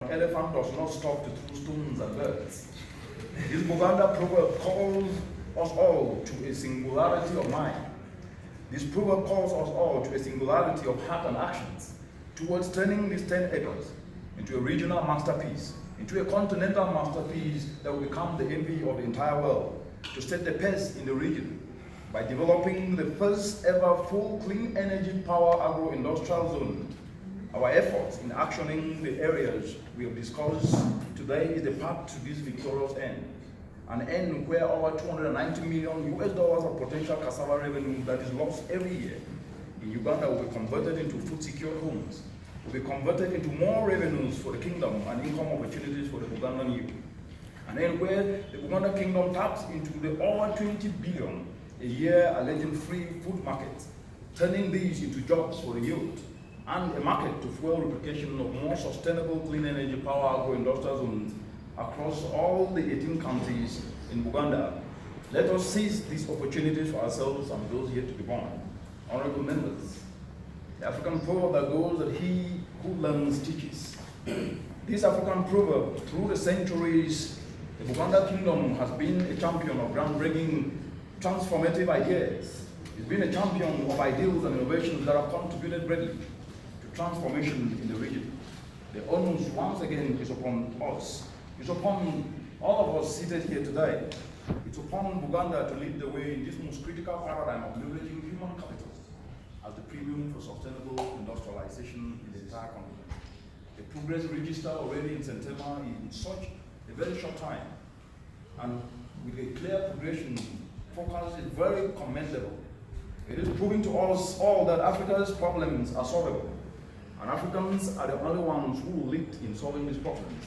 An elephant does not stop to throw stones at birds. This Buganda proverb calls us all to a singularity of mind. This proverb calls us all to a singularity of heart and actions towards turning these 10 acres into a regional masterpiece, into a continental masterpiece that will become the envy of the entire world, to set the pace in the region by developing the first ever full clean energy power agro-industrial zone. Our efforts in actioning the areas we have discussed today is the path to this victorious end. An end where over $290 million of potential cassava revenue that is lost every year in Uganda will be converted into food-secured homes, will be converted into more revenues for the kingdom and income opportunities for the Ugandan youth. An end where the Uganda kingdom taps into the over 20 billion a year allergen-free food market, turning these into jobs for the youth, and a market to fuel replication of more sustainable clean energy power agro-industrial zones across all the 18 counties in Uganda. Let us seize these opportunities for ourselves and those yet to be born. Honorable members, the African proverb that goes that he who learns teaches. This African proverb, through the centuries, the Uganda kingdom has been a champion of groundbreaking, transformative ideas. It's been a champion of ideals and innovations that have contributed greatly to transformation in the region. The onus once again is upon us. It's upon all of us seated here today. It's upon Uganda to lead the way in this most critical paradigm of leveraging human capital as the premium for sustainable industrialization in the entire continent. The progress registered already in September in such a very short time, and with a clear progression focus is very commendable. It is proving to us all that Africa's problems are solvable, and Africans are the only ones who will lead in solving these problems.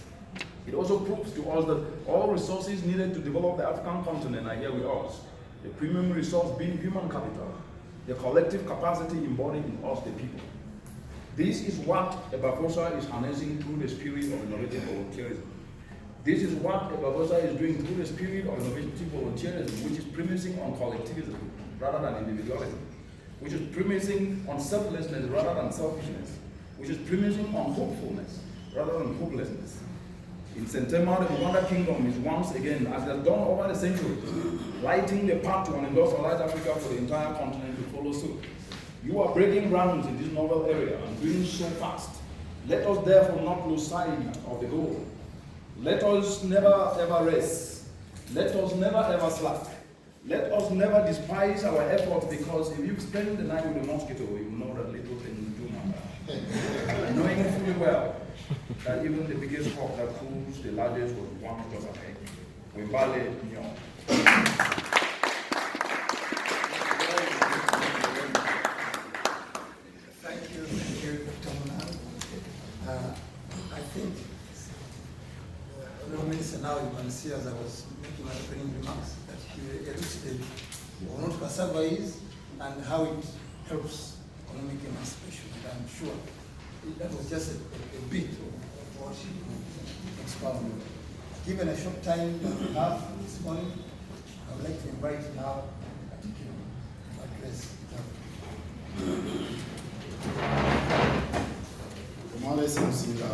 It also proves to us that all resources needed to develop the African continent are here with us. The premium resource being human capital, the collective capacity embodied in us, the people. This is what Ebafosa is harnessing through the spirit of innovative volunteerism. This is what Ebafosa is doing through the spirit of innovative volunteerism, which is premising on collectivism rather than individualism, which is premising on selflessness rather than selfishness, which is premising on hopefulness rather than hopelessness. In September, the Uganda kingdom is once again, as it has done over the centuries, lighting the path to an industrialized Africa for the entire continent to follow suit. You are breaking grounds in this novel area and doing so fast. Let us therefore not lose sight of the goal. Let us never ever rest. Let us never ever slack. Let us never despise our efforts, because if you spend the night with a mosquito, you know that little things do matter. Knowing fully well that even the biggest hawk that cools the largest was one just ahead. We ballet, Thank you, Dr. Monan. I think Honorable Minister, now you can see, as I was making my opening remarks, that he elucidated what cassava is and how it helps economic emancipation. And I'm sure that was just a bit of what he expounded. Given a short time that we have this morning, I would like to invite now to address the Kumale Simsinga.